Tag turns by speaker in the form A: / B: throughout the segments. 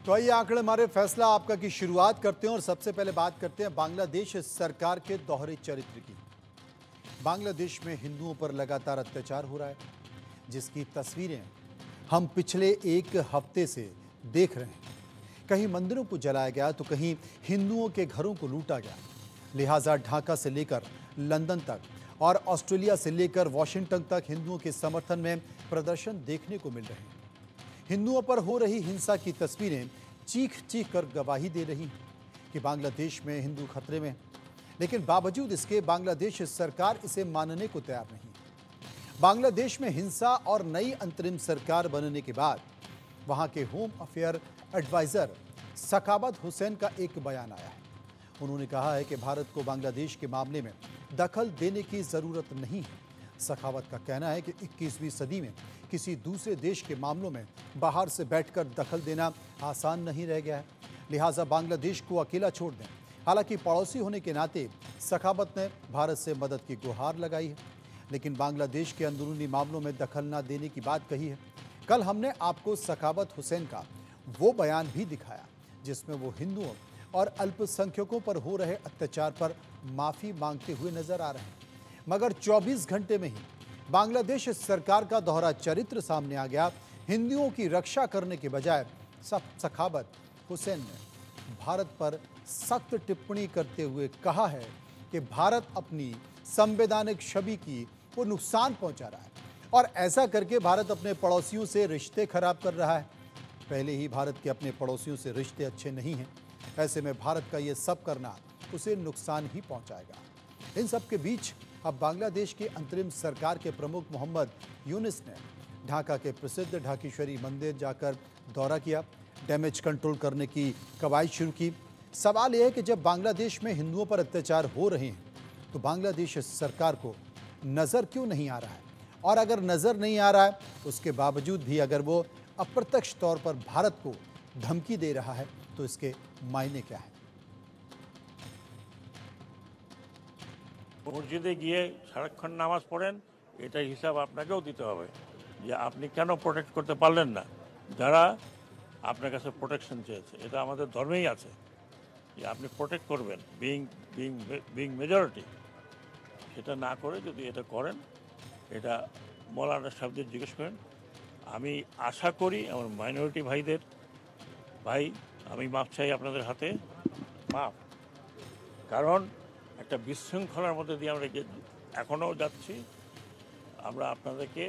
A: तो आइए आंकड़े मारे फैसला आपका की शुरुआत करते हैं और सबसे पहले बात करते हैं बांग्लादेश सरकार के दोहरे चरित्र की। बांग्लादेश में हिंदुओं पर लगातार अत्याचार हो रहा है, जिसकी तस्वीरें हम पिछले एक हफ्ते से देख रहे हैं। कहीं मंदिरों को जलाया गया तो कहीं हिंदुओं के घरों को लूटा गया। लिहाजा ढाका से लेकर लंदन तक और ऑस्ट्रेलिया से लेकर वॉशिंगटन तक हिंदुओं के समर्थन में प्रदर्शन देखने को मिल रहे हैं। हिंदुओं पर हो रही हिंसा की तस्वीरें चीख चीख कर गवाही दे रही हैं कि बांग्लादेश में हिंदू खतरे में हैं। लेकिन बावजूद इसके बांग्लादेश सरकार इसे मानने को तैयार नहीं है। बांग्लादेश में हिंसा और नई अंतरिम सरकार बनने के बाद वहां के होम अफेयर एडवाइजर सखावत हुसैन का एक बयान आया है। उन्होंने कहा है कि भारत को बांग्लादेश के मामले में दखल देने की जरूरत नहीं है। सखावत का कहना है कि 21वीं सदी में किसी दूसरे देश के मामलों में बाहर से बैठकर दखल देना आसान नहीं रह गया है, लिहाजा बांग्लादेश को अकेला छोड़ दें। हालांकि पड़ोसी होने के नाते सखावत ने भारत से मदद की गुहार लगाई है, लेकिन बांग्लादेश के अंदरूनी मामलों में दखल न देने की बात कही है। कल हमने आपको सखावत हुसैन का वो बयान भी दिखाया जिसमें वो हिंदुओं और अल्पसंख्यकों पर हो रहे अत्याचार पर माफी मांगते हुए नजर आ रहे हैं। मगर 24 घंटे में ही बांग्लादेश सरकार का दोहरा चरित्र सामने आ गया। हिंदुओं की रक्षा करने के बजाय सखावत हुसैन ने भारत पर सख्त टिप्पणी करते हुए कहा है कि भारत अपनी संवैधानिक छवि की वो नुकसान पहुंचा रहा है और ऐसा करके भारत अपने पड़ोसियों से रिश्ते खराब कर रहा है। पहले ही भारत के अपने पड़ोसियों से रिश्ते अच्छे नहीं हैं, ऐसे में भारत का ये सब करना उसे नुकसान ही पहुंचाएगा। इन सब के बीच अब बांग्लादेश की अंतरिम सरकार के प्रमुख मोहम्मद यूनिस ने ढाका के प्रसिद्ध ढाकेश्वरी मंदिर जाकर दौरा किया, डैमेज कंट्रोल करने की कवायद शुरू की। सवाल यह है कि जब बांग्लादेश में हिंदुओं पर अत्याचार हो रहे हैं तो बांग्लादेश सरकार को नज़र क्यों नहीं आ रहा है, और अगर नज़र नहीं आ रहा है उसके बावजूद भी अगर वो अप्रत्यक्ष तौर पर भारत को धमकी दे रहा है तो इसके मायने क्या है।
B: মসজিদে গিয়ে সারাক্ষণ নামাজ পড়েন, এটা হিসাব আপনাকেও দিতে হবে যে আপনি কেন প্রোটেক্ট করতে পারলেন না যারা আপনার কাছে প্রোটেকশন চেয়েছে। এটা আমাদের ধর্মেই আছে যে আপনি প্রোটেক্ট করবেন, বিং মেজরিটি। সেটা না করে যদি এটা করেন, এটা মৌলানা সাহেবদের জিজ্ঞেস করেন। আমি আশা করি আমার মাইনরিটি ভাইদের আমি মাপ চাই আপনাদের হাতে, মাপ। কারণ একটা বিশৃঙ্খলার মধ্যে দিয়ে আমরা এখনও যাচ্ছি। আমরা আপনাদেরকে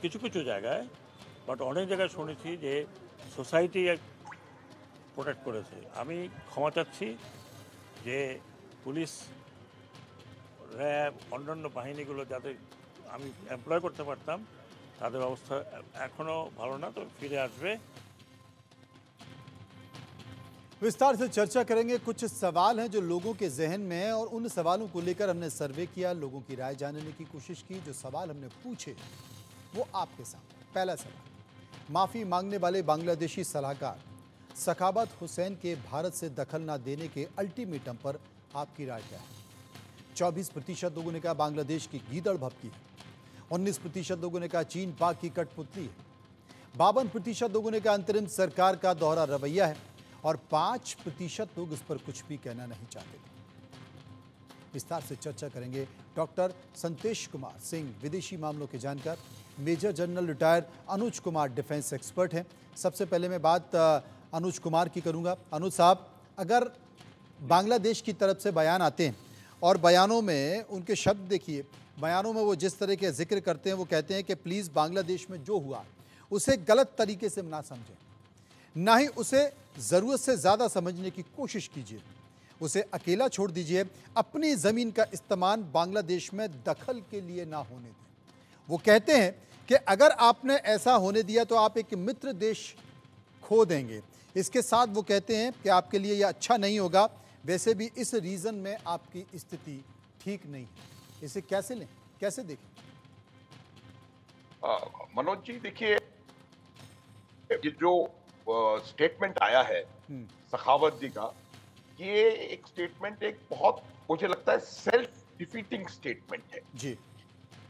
B: কিছু কিছু জায়গায় বাট অনেক জায়গায় শুনেছি যে সোসাইটি প্রোটেক্ট করেছে। আমি ক্ষমা চাচ্ছি যে পুলিশ, র্যাব, অন্যান্য বাহিনীগুলো যাদের আমি এমপ্লয় করতে পারতাম তাদের অবস্থা এখনও ভালো না, তো ফিরে আসবে।
A: विस्तार से चर्चा करेंगे। कुछ सवाल हैं जो लोगों के जहन में हैं और उन सवालों को लेकर हमने सर्वे किया, लोगों की राय जानने की कोशिश की। जो सवाल हमने पूछे वो आपके सामने। पहला सवाल, माफ़ी मांगने वाले बांग्लादेशी सलाहकार सखावत हुसैन के भारत से दखल न देने के अल्टीमेटम पर आपकी राय क्या है। 24% लोगों ने कहा बांग्लादेश की गीदड़ भभकी है, 19% लोगों ने कहा चीन पाक की कठपुतली है, 52% लोगों ने कहा अंतरिम सरकार का दोहरा रवैया है और 5% लोग इस पर कुछ भी कहना नहीं चाहते। विस्तार से चर्चा करेंगे। डॉक्टर संतेश कुमार सिंह विदेशी मामलों के जानकार, major general retire Anuj Kumar defence expert हैं। सबसे पहले मैं बात अनुज कुमार की करूंगा। अनुज साहब, अगर बांग्लादेश की तरफ से बयान आते हैं और बयानों में उनके शब्द देखिए, बयानों में वो जिस तरह के जिक्र करते हैं, वो कहते हैं कि प्लीज़ बांग्लादेश में जो हुआ उसे गलत तरीके से ना समझें, ना ही उसे ज़रूरत से ज़्यादा समझने की कोशिश कीजिए, उसे अकेला छोड़ दीजिए, अपनी ज़मीन का इस्तेमाल बांग्लादेश में दखल के लिए ना होने दें। वो कहते हैं कि अगर आपने ऐसा होने दिया तो आप एक मित्र देश खो देंगे। इसके साथ वो कहते हैं कि आपके लिए यह अच्छा नहीं होगा, वैसे भी इस रीजन में आपकी स्थिति ठीक नहीं है। इसे कैसे लें, कैसे देखें?
C: मनोज जी, देखिए, ये जो स्टेटमेंट आया है सखावत जी का, ये एक स्टेटमेंट एक बहुत, मुझे लगता है, सेल्फ डिफीटिंग स्टेटमेंट है जी।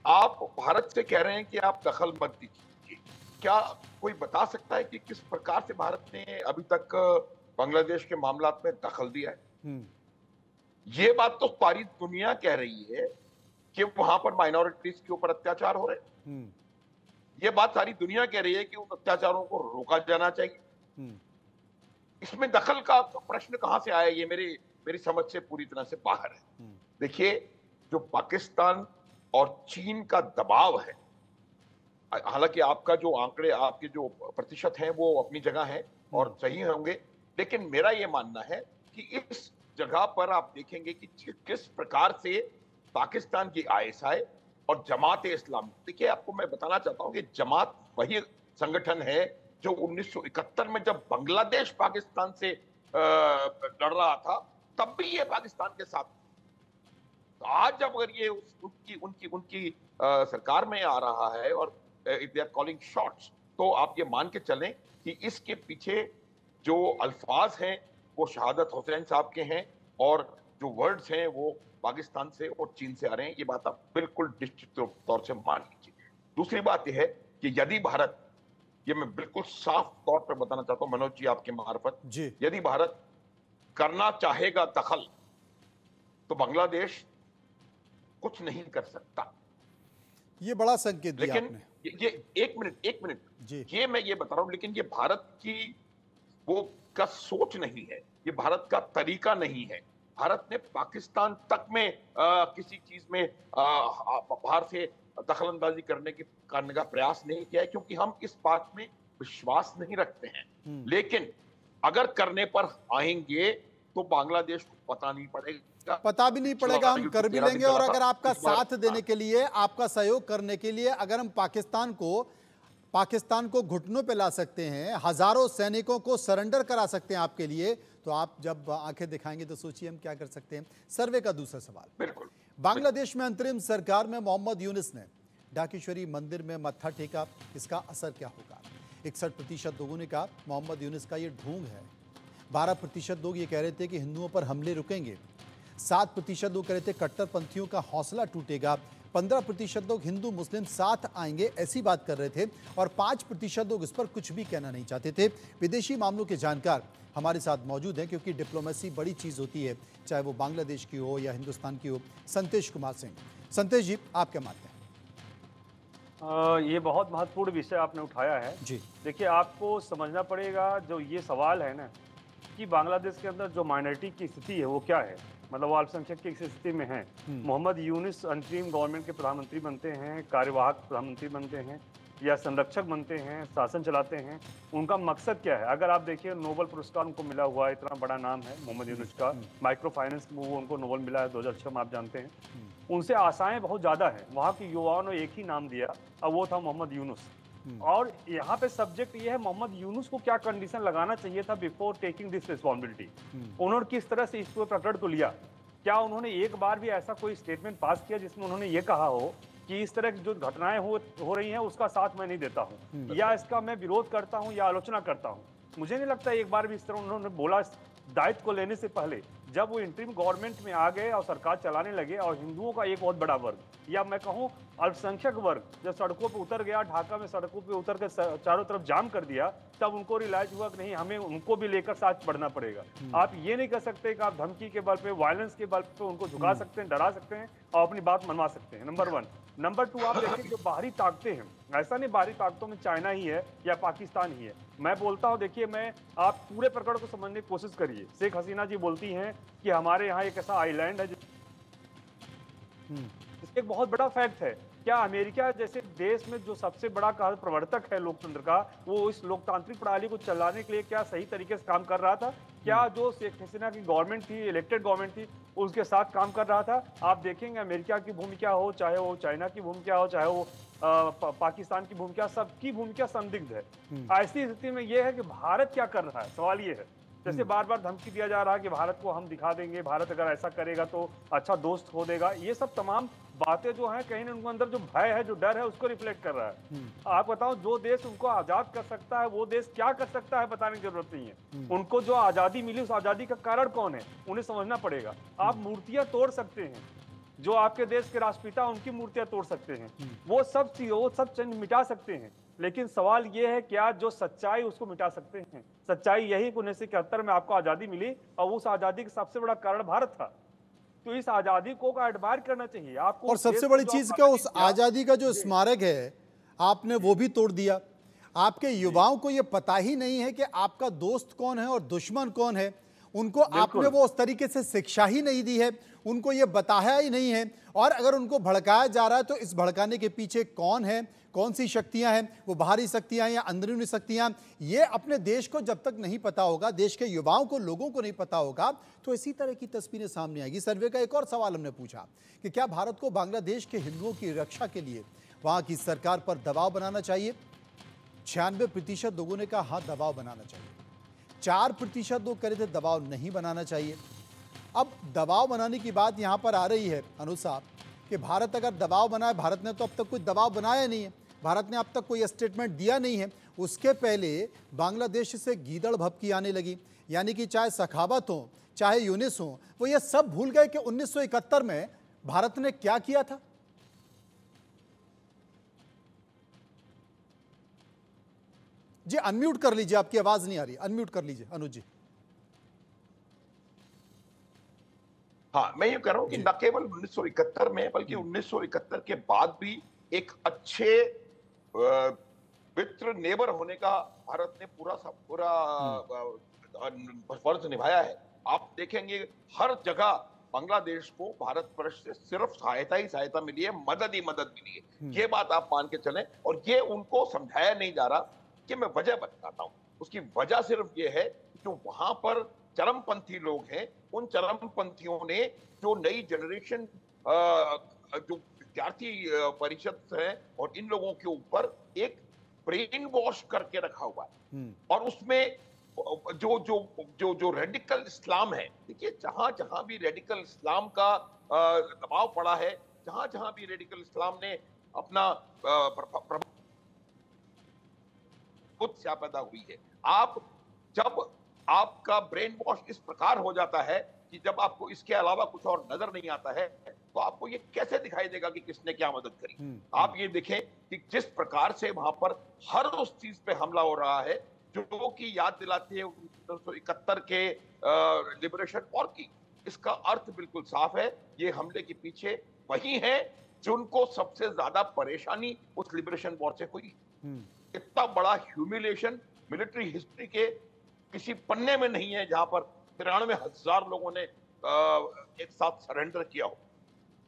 C: आप भारत से कह रहे हैं कि आप दखल मत दीजिए, क्या कोई बता सकता है कि किस प्रकार से भारत ने अभी तक बांग्लादेश के मामलात में दखल दिया है? ये बात तो सारी दुनिया कह रही है कि वहां पर माइनॉरिटीज के ऊपर अत्याचार हो रहे हैं। ये बात सारी दुनिया कह रही है कि उन अत्याचारों को रोका जाना चाहिए। इसमें दखल का प्रश्न कहां से आया, ये मेरी समझ से पूरी तरह से बाहर है। देखिए, जो पाकिस्तान और चीन का दबाव है, हालांकि आपका जो आंकड़े, आपके जो प्रतिशत हैं वो अपनी जगह है और सही होंगे, लेकिन मेरा ये मानना है कि इस जगह पर आप देखेंगे कि किस प्रकार से पाकिस्तान की आईएसआई और जमात इस्लामी, देखिए आपको मैं बताना चाहता हूं कि जमात वही संगठन है जो 1971 में जब बांग्लादेश पाकिस्तान से लड़ रहा था तब भी ये पाकिस्तान के साथ। तो आज जब अगर ये उनकी सरकार में आ रहा है और if they are calling shots, तो आप ये मान के चलें कि इसके पीछे जो अल्फाज हैं वो शहादत हुसैन साहब के हैं और जो वर्ड्स हैं वो पाकिस्तान से और चीन से आ रहे हैं। ये बात आप बिल्कुल निश्चित तौर से मान लीजिए। दूसरी बात यह है कि यदि भारत, ये मैं बिल्कुल साफ तौर पर बताना चाहता हूं मनोज जी आपके मार्फत, यदि भारत करना चाहेगा दखल तो बांग्लादेश कुछ नहीं कर सकता।
A: ये बड़ा संकेत दिया
C: लेकिन ये एक मिनट ये मैं ये बता रहा हूं, लेकिन ये भारत की वो का सोच नहीं है, ये भारत का तरीका नहीं है। भारत ने पाकिस्तान तक में किसी चीज में बाहर से दखल अंदाजी करने का प्रयास नहीं किया है, क्योंकि हम इस बात में विश्वास नहीं रखते हैं। लेकिन अगर करने पर आएंगे तो बांग्लादेश को पता नहीं पड़ेगा,
A: पता भी नहीं पड़ेगा, हम कर भी लेंगे। और अगर आपका साथ देने के लिए, आपका सहयोग करने के लिए अगर हम पाकिस्तान को घुटनों पे ला सकते हैं, हजारों सैनिकों को सरेंडर करा सकते हैं आपके लिए, तो आप जब आंखें दिखाएंगे तो सोचिए हम क्या कर सकते हैं। सर्वे का दूसरा सवाल,
C: बिल्कुल
A: बांग्लादेश में अंतरिम सरकार में मोहम्मद यूनुस ने ढाकेश्वरी मंदिर में मत्था टेका, इसका असर क्या होगा? 61% लोगों ने कहा मोहम्मद यूनुस का ये ढोंग है। 12% लोग ये कह रहे थे कि हिंदुओं पर हमले रुकेंगे। 7% लोग कह रहे थे कट्टरपंथियों का हौसला टूटेगा। 15% लोग हिंदू मुस्लिम साथ आएंगे ऐसी बात कर रहे थे और 5% लोग इस पर कुछ भी कहना नहीं चाहते थे। विदेशी मामलों के जानकार हमारे साथ मौजूद हैं, क्योंकि डिप्लोमेसी बड़ी चीज़ होती है, चाहे वो बांग्लादेश की हो या हिंदुस्तान की हो। संतेश कुमार सिंह, संतेश जी आप क्या मानते हैं?
D: ये बहुत महत्वपूर्ण विषय आपने उठाया है
A: जी।
D: देखिए, आपको समझना पड़ेगा जो ये सवाल है ना कि बांग्लादेश के अंदर जो माइनॉरिटी की स्थिति है वो क्या है, मतलब वो अल्पसंख्यक की स्थिति में है। मोहम्मद यूनुस अंतरिम गवर्नमेंट के प्रधानमंत्री बनते हैं, कार्यवाहक प्रधानमंत्री बनते हैं या संरक्षक बनते हैं, शासन चलाते हैं। उनका मकसद क्या है? अगर आप देखिए, नोबेल पुरस्कार उनको मिला हुआ है, इतना बड़ा नाम है मोहम्मद यूनुस का। माइक्रो फाइनेंस में वो उनको नोबेल मिला है 2006 में, आप जानते हैं। उनसे आशाएं बहुत ज्यादा है, वहाँ के युवाओं ने एक ही नाम दिया और वो था मोहम्मद यूनुस। और यहाँ पे सब्जेक्ट ये है मोहम्मद यूनुस को क्या कंडीशन लगाना चाहिए था बिफोर टेकिंग दिस रिस्पॉन्सिबिलिटी। उन्होंने किस तरह से इसको प्रकरण को लिया? क्या उन्होंने एक बार भी ऐसा कोई स्टेटमेंट पास किया जिसमें उन्होंने ये कहा हो कि इस तरह की जो घटनाएं हो रही हैं उसका साथ मैं नहीं देता हूं, या इसका मैं विरोध करता हूं या आलोचना करता हूं? मुझे नहीं लगता एक बार भी इस तरह उन्होंने बोला दायित्व को लेने से पहले। जब वो इंटरिम गवर्नमेंट में आ गए और सरकार चलाने लगे और हिंदुओं का एक बहुत बड़ा वर्ग, या मैं कहूं अल्पसंख्यक वर्ग, जब सड़कों पे उतर गया, ढाका में सड़कों पे उतर कर चारों तरफ जाम कर दिया, तब उनको रियलाइज हुआ कि नहीं, हमें उनको भी लेकर साथ बढ़ना पड़ेगा। आप ये नहीं कर सकते कि आप धमकी के बल पे, वायलेंस के बल पे उनको झुका सकते हैं, डरा सकते हैं और अपनी बात मनवा सकते हैं। नंबर 1। नंबर 2, आप देखिए जो बाहरी ताकतें हैं, ऐसा नहीं बाहरी ताकतों में चाइना ही है या पाकिस्तान ही है। मैं बोलता हूं, देखिए आप पूरे प्रकरण को समझने की कोशिश करिए। शेख हसीना जी बोलती हैं कि हमारे यहाँ एक ऐसा आइलैंड है इसका एक बहुत बड़ा फैक्ट है। क्या अमेरिका जैसे देश में जो सबसे बड़ा प्रवर्तक है लोकतंत्र का, वो इस लोकतांत्रिक प्रणाली को चलाने के लिए क्या सही तरीके से काम कर रहा था? क्या जो शेख हसीना की गवर्नमेंट थी, इलेक्टेड गवर्नमेंट थी, उसके साथ काम कर रहा था? आप देखेंगे अमेरिका की भूमिका हो, चाहे वो चाइना की भूमिका हो, चाहे वो पाकिस्तान की भूमिका, सबकी भूमिका संदिग्ध है। ऐसी स्थिति में यह है कि भारत क्या कर रहा है, सवाल ये है। जैसे बार बार धमकी दिया जा रहा है कि भारत को हम दिखा देंगे, भारत अगर ऐसा करेगा तो अच्छा दोस्त हो देगा। ये सब तमाम बातें जो हैं, कहीं ना उनके अंदर जो भय है, जो डर है, उसको रिफ्लेक्ट कर रहा है। आप बताओ, जो देश उनको आजाद कर सकता है वो देश क्या कर सकता है बताने की जरूरत नहीं है। उनको जो आजादी मिली, उस आजादी का कारण कौन है, उन्हें समझना पड़ेगा। आप मूर्तियां तोड़ सकते हैं, जो आपके देश के राष्ट्रपिता उनकी मूर्तियां तोड़ सकते हैं, वो सब चिन्ह मिटा सकते हैं, लेकिन सवाल ये है क्या जो सच्चाई उसको मिटा सकते हैं? सच्चाई यही कि 1971 में आपको आजादी मिली और उस आजादी का सबसे बड़ा कारण भारत था। तो इस आजादी को एडमायर करना चाहिए आपको।
A: और सबसे बड़ी चीज क्या, उस आजादी का जो स्मारक है आपने वो भी तोड़ दिया। आपके युवाओं को ये पता ही नहीं है कि आपका दोस्त कौन है और दुश्मन कौन है। उनको आपने वो उस तरीके से शिक्षा ही नहीं दी है, उनको ये बताया ही नहीं है। और अगर उनको भड़काया जा रहा है तो इस भड़काने के पीछे कौन है, कौन सी शक्तियां हैं, वो बाहरी शक्तियां या अंदरूनी शक्तियां, ये अपने देश को जब तक नहीं पता होगा, देश के युवाओं को, लोगों को नहीं पता होगा, तो इसी तरह की तस्वीरें सामने आएगी। सर्वे का एक और सवाल हमने पूछा कि क्या भारत को बांग्लादेश के हिंदुओं की रक्षा के लिए वहां की सरकार पर दबाव बनाना चाहिए। 96% लोगों ने कहा हाँ दबाव बनाना चाहिए। 4% लोग कह रहे थे दबाव नहीं बनाना चाहिए। अब दबाव बनाने की बात यहां पर आ रही है अनुज साहब कि भारत अगर दबाव बनाए, भारत ने तो अब तक कोई दबाव बनाया नहीं है, भारत ने अब तक कोई स्टेटमेंट दिया नहीं है। उसके पहले बांग्लादेश से गीदड़ भभकी आने लगी, यानी कि चाहे सखावत हो चाहे यूनिस हो, वो ये सब भूल गए कि 1971 में भारत ने क्या किया था। जी अनम्यूट कर लीजिए, आपकी आवाज नहीं आ रही, अनम्यूट कर लीजिए अनुज जी।
C: हाँ, मैं ये कह रहा हूं कि न केवल 1971 में बल्कि 1971 के बाद भी एक अच्छे मित्र नेबर होने का भारत ने पूरा फर्ज निभाया है। आप देखेंगे हर जगह बांग्लादेश को भारत वर्ष से सिर्फ सहायता ही सहायता मिली है, मदद ही मदद मिली है। ये बात आप मान के चलें। और ये उनको समझाया नहीं जा रहा कि मैं वजह बताता हूं। उसकी वजह सिर्फ ये है जो वहां पर चरमपंथी लोग हैं, उन चरमपंथियों ने जो नई जनरेशन जो विद्यार्थी परिषद है और इन लोगों के ऊपर एक ब्रेन वॉश करके रखा हुआ है। और उसमें जो जो जो जो रेडिकल इस्लाम है, देखिए जहां जहां भी रेडिकल इस्लाम का दबाव पड़ा है, जहां जहां भी रेडिकल इस्लाम ने अपना पैदा हुई है। आप जब आपका ब्रेन वॉश इस प्रकार हो जाता है कि जब आपको इसके अलावा कुछ और नजर नहीं आता है, तो आपको ये कैसे दिखाई देगा कि किसने क्या मदद करी। आप ये देखें कि जिस प्रकार से वहां पर हर उस चीज पे हमला हो रहा है जो कि याद दिलाती है 1971 के लिबरेशन वॉर की। इसका अर्थ बिल्कुल साफ है, ये हमले के पीछे वही है जिनको सबसे ज्यादा परेशानी उस लिबरेशन वॉर से हुई। इतना बड़ा ह्यूमिलेशन मिलिट्री हिस्ट्री के किसी पन्ने में नहीं है जहां पर 93,000 लोगों ने एक साथ सरेंडर किया हो।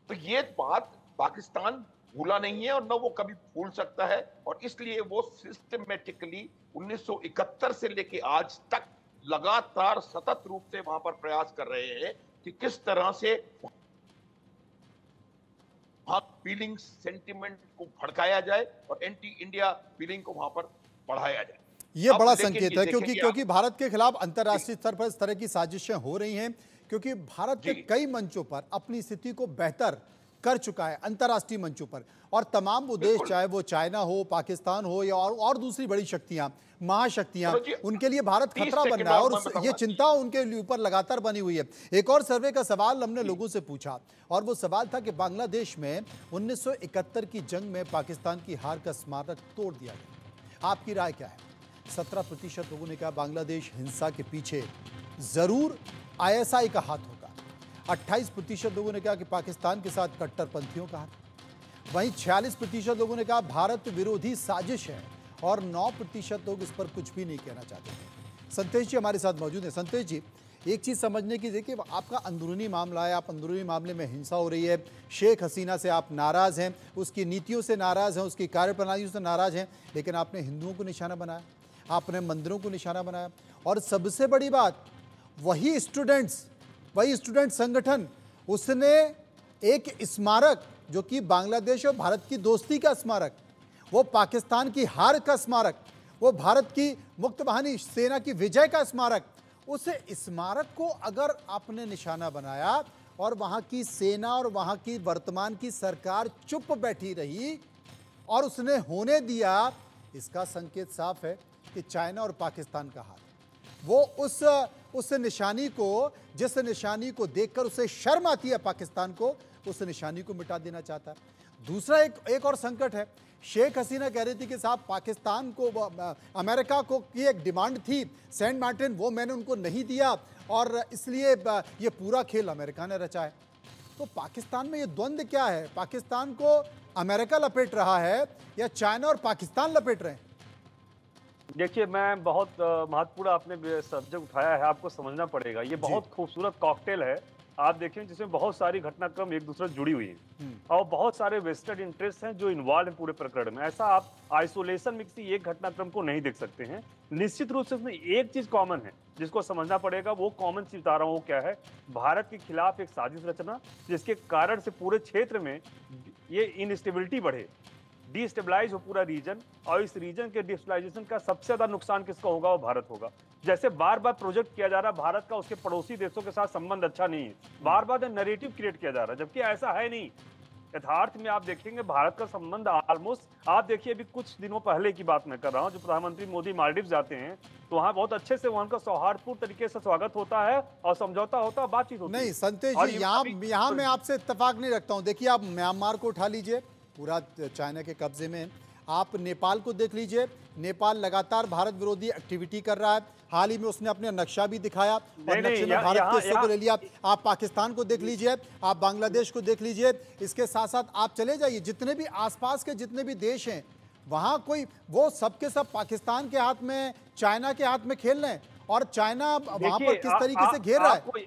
C: तो ये बात पाकिस्तान भूला नहीं है और न वो कभी भूल सकता है। और इसलिए वो सिस्टमेटिकली 1971 से लेके आज तक लगातार सतत रूप से वहां पर प्रयास कर रहे हैं कि किस तरह से फीलिंग सेंटिमेंट को भड़काया जाए और एंटी इंडिया फीलिंग को वहां पर बढ़ाया जाए।
A: ये बड़ा संकेत है क्योंकि भारत के खिलाफ अंतर्राष्ट्रीय स्तर पर इस तरह की साजिशें हो रही हैं, क्योंकि भारत के कई मंचों पर अपनी स्थिति को बेहतर कर चुका है, अंतर्राष्ट्रीय मंचों पर। और तमाम वो देश, चाहे वो चाइना हो, पाकिस्तान हो या और दूसरी बड़ी शक्तियां, महाशक्तियां, उनके लिए भारत खतरा बन रहा है और ये चिंता उनके ऊपर लगातार बनी हुई है। एक और सर्वे का सवाल हमने लोगों से पूछा और वो सवाल था कि बांग्लादेश में 1971 की जंग में पाकिस्तान की हार का स्मारक तोड़ दिया गया, आपकी राय क्या है। 17% लोगों ने कहा बांग्लादेश हिंसा के पीछे जरूर ISI का हाथ होगा। 28% लोगों ने कहा कि पाकिस्तान के साथ कट्टरपंथियों का हाथ। वहीं 46% लोगों ने कहा भारत विरोधी साजिश है और 9% लोग इस पर कुछ भी नहीं कहना चाहते थे। संतोष जी हमारे साथ मौजूद हैं। संतोष जी, एक चीज समझने की देखिए, आपका अंदरूनी मामला है, आप अंदरूनी मामले में हिंसा हो रही है, शेख हसीना से आप नाराज हैं, उसकी नीतियों से नाराज हैं, उसकी कार्यप्रणालियों से नाराज हैं, लेकिन आपने हिंदुओं को निशाना बनाया, आपने मंदिरों को निशाना बनाया। और सबसे बड़ी बात, वही स्टूडेंट संगठन, उसने एक स्मारक जो कि बांग्लादेश और भारत की दोस्ती का स्मारक, वो पाकिस्तान की हार का स्मारक, वो भारत की मुक्त वाहिनी सेना की विजय का स्मारक, उस स्मारक को अगर आपने निशाना बनाया और वहां की सेना और वहां की वर्तमान की सरकार चुप बैठी रही और उसने होने दिया, इसका संकेत साफ है कि चाइना और पाकिस्तान का हाथ, वो उस निशानी को, जिस निशानी को देखकर उसे शर्म आती है पाकिस्तान को, उस निशानी को मिटा देना चाहता है। दूसरा एक और संकट है। शेख हसीना कह रही थी कि साहब पाकिस्तान को अमेरिका को की एक डिमांड थी सेंट मार्टिन, वो मैंने उनको नहीं दिया और इसलिए ये पूरा खेल अमेरिका ने रचा है। तो पाकिस्तान में ये द्वंद्व क्या है? पाकिस्तान को अमेरिका लपेट रहा है या चाइना और पाकिस्तान लपेट रहे हैं?
D: देखिए, मैं बहुत महत्वपूर्ण आपने सब्जेक्ट उठाया है, आपको समझना पड़ेगा। ये बहुत खूबसूरत कॉकटेल है, आप देखें, जिसमें बहुत सारी घटनाक्रम एक दूसरे से जुड़ी हुई हैं और बहुत सारे वेस्टेड इंटरेस्ट हैं जो इन्वॉल्व हैं पूरे प्रकरण में। ऐसा आप आइसोलेशन में किसी एक घटनाक्रम को नहीं देख सकते हैं। निश्चित रूप से उसमें एक चीज कॉमन है जिसको समझना पड़ेगा, वो कॉमन चीज बता रहा हूँ क्या है। भारत के खिलाफ एक साजिश रचना, जिसके कारण से पूरे क्षेत्र में ये इनस्टेबिलिटी बढ़े, डिस्टेबलाइज हो पूरा रीजन, और इस रीजन के डिस्टेबलाइजेशन का सबसे ज्यादा नुकसान किसका होगा? वो भारत होगा। जैसे बार बार प्रोजेक्ट किया जा रहा है भारत का उसके पड़ोसी देशों के साथ संबंध अच्छा नहीं है, बार बार नैरेटिव क्रिएट किया जा रहा है, जबकि ऐसा है नहीं। यथार्थ में आप देखेंगे भारत का संबंध ऑलमोस्ट, आप देखिए अभी कुछ दिनों पहले की बात मैं कर रहा हूँ, जो प्रधानमंत्री मोदी मालदीव जाते हैं तो वहाँ बहुत अच्छे से वहाँ का सौहार्दपूर्ण तरीके से स्वागत होता है और समझौता होता है, बातचीत होती है।
A: नहीं संतेश जी, यहाँ मैं आपसे इत्तेफाक नहीं रखता हूँ। देखिए, आप म्यांमार को उठा लीजिए, पूरा चाइना के कब्जे में। आप नेपाल को देख लीजिए, नेपाल लगातार भारत विरोधी एक्टिविटी कर रहा है। हाल ही में उसने अपने नक्शा भी दिखाया और नक्शे में भारत के हिस्सों को ले लिया। आप पाकिस्तान को देख लीजिए, आप बांग्लादेश को देख लीजिए, इसके साथ साथ आप चले जाइए जितने भी आसपास के जितने भी देश हैं, वहाँ कोई वो सबके सब पाकिस्तान के हाथ में, चाइना के हाथ में खेल रहे हैं और चाइना वहाँ पर किस तरीके से घेर रहा है।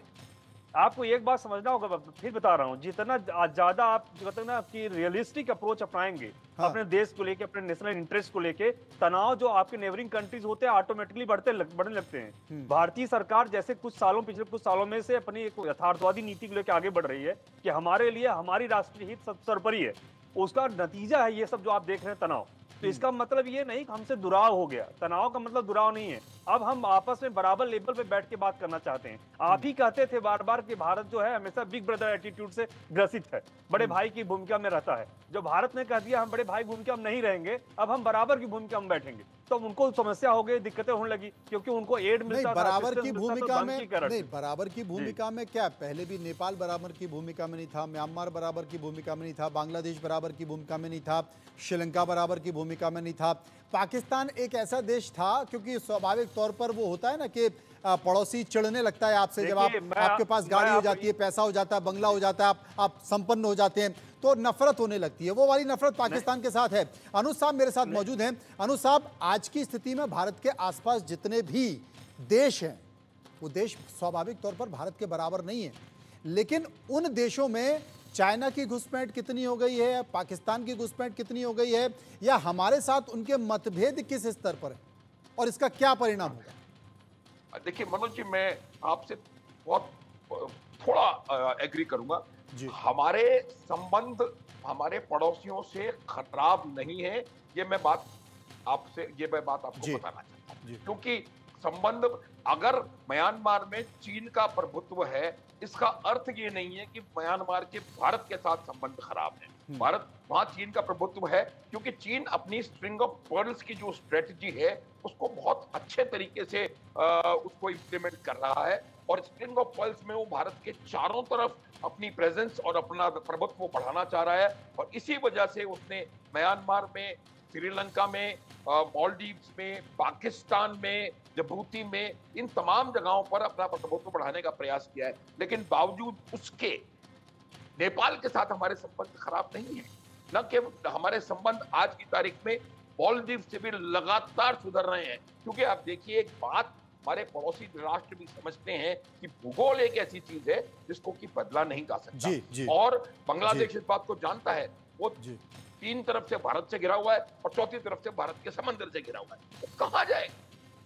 D: आपको एक बात समझना होगा, फिर बता रहा हूं, जितना ज्यादा आप कहते हैं ना आपकी रियलिस्टिक अप्रोच अपनाएंगे अपने देश को लेके, अपने नेशनल इंटरेस्ट को लेके, तनाव जो आपके नेबरिंग कंट्रीज होते हैं ऑटोमेटिकली बढ़ने लगते हैं। भारतीय सरकार जैसे पिछले कुछ सालों में से अपनी एक यथार्थवादी नीति को लेकर आगे बढ़ रही है कि हमारे लिए हमारी राष्ट्रीय हित सर्वोपरि है, उसका नतीजा है ये सब जो आप देख रहे हैं तनाव। तो इसका मतलब ये नहीं कि हमसे दुराव हो गया, तनाव का मतलब दुराव नहीं है। अब हम आपस में बराबर लेवल पे बैठ के बात करना चाहते हैं। आप ही कहते थे बार बार कि भारत जो है हमेशा बिग ब्रदर एटीट्यूड से ग्रसित है, बड़े भाई की भूमिका में रहता है। जो भारत ने कह दिया हम बड़े भाई भूमिका में नहीं रहेंगे, अब हम बराबर की भूमिका में बैठेंगे, तो उनको समस्या हो गई, दिक्कतें होने लगी, क्योंकि उनको एड मिलता था।
A: बराबर की भूमिका में नहीं, बराबर की भूमिका में क्या, पहले भी नेपाल बराबर की भूमिका में नहीं था, म्यांमार बराबर की भूमिका में नहीं था, बांग्लादेश बराबर की भूमिका में नहीं था, श्रीलंका बराबर की भूमिका में नहीं था। पाकिस्तान एक ऐसा देश था, क्योंकि स्वाभाविक तौर पर वो होता है ना कि पड़ोसी चिढ़ने लगता है आपसे, जब आपके पास गाड़ी हो जाती है, पैसा हो जाता है, बंगला हो जाता है, आप संपन्न हो जाते हैं, तो नफरत होने लगती है। वो वाली नफरत पाकिस्तान के साथ है। अनुज साहब मेरे साथ मौजूद हैं। अनुज साहब, आज की स्थिति में भारत के आसपास जितने भी देश हैं, वो देश स्वाभाविक तौर पर भारत के बराबर नहीं है, लेकिन उन देशों में चाइना की घुसपैठ कितनी हो गई है, पाकिस्तान की घुसपैठ कितनी हो गई है, या हमारे साथ उनके मतभेद किस स्तर पर है और इसका क्या परिणाम होगा?
C: देखिए मनोज जी, मैं आपसे बहुत थोड़ा एग्री करूंगा। हमारे संबंध हमारे पड़ोसियों से खराब नहीं है, ये मैं बात आपको बताना चाहता हूं, क्योंकि संबंध, अगर म्यांमार में चीन का प्रभुत्व है, इसका अर्थ ये नहीं है कि म्यांमार के भारत के साथ संबंध खराब है। भारत वहां चीन का प्रभुत्व है, क्योंकि चीन अपनी स्ट्रिंग ऑफ पर्ल्स की जो स्ट्रेटजी है उसको बहुत अच्छे तरीके से उसको इम्प्लीमेंट कर रहा है, और स्ट्रिंग ऑफ पर्ल्स में वो भारत के चारों तरफ अपनी प्रेजेंस और अपना प्रभुत्व बढ़ाना चाह रहा है। और इसी वजह से उसने म्यांमार में, श्रीलंका में, मालदीव्स में, पाकिस्तान में, जिबूती में, इन तमाम जगहों पर अपना प्रभुत्व बढ़ाने का प्रयास किया है। लेकिन बावजूद उसके नेपाल के साथ हमारे संबंध खराब नहीं है। न केवल हमारे संबंध आज की तारीख में मालदीव से भी लगातार सुधर रहे हैं, क्योंकि आप देखिए, एक बात हमारे पड़ोसी राष्ट्र भी समझते हैं कि भूगोल एक ऐसी चीज है जिसको कि बदला नहीं जा सकता। और बांग्लादेश इस बात को जानता है, वो तीन तरफ से भारत से घिरा हुआ है और चौथी तरफ से भारत के समंदर से घिरा हुआ है, तो कहां जाए?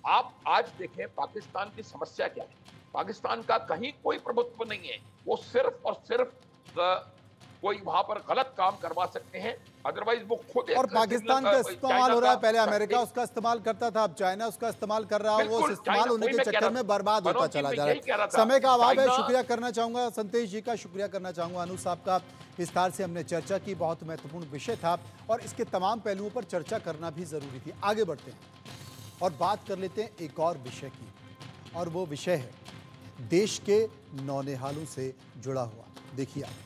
C: आप आज देखें पाकिस्तान की समस्या क्या है। पाकिस्तान का कहीं कोई प्रभुत्व नहीं है, वो सिर्फ और सिर्फ कोई वहां पर गलत काम करवा सकते हैं, अदरवाइज वो खुद।
A: और पाकिस्तान का इस्तेमाल हो रहा है, पहले अमेरिका उसका इस्तेमाल करता था, अब चाइना उसका इस्तेमाल कर रहा है, वो इस्तेमाल होने के चक्कर में बर्बाद होता चला जा रहा है। समय का अभाव है, शुक्रिया करना चाहूंगा संतेश जी का, शुक्रिया करना चाहूंगा अनुज साहब का। विस्तार से हमने चर्चा की, बहुत महत्वपूर्ण विषय था और इसके तमाम पहलुओं पर चर्चा करना भी जरूरी थी। आगे बढ़ते हैं और बात कर लेते हैं एक और विषय की, और वो विषय है देश के नौनिहालों से जुड़ा हुआ। देखिए आप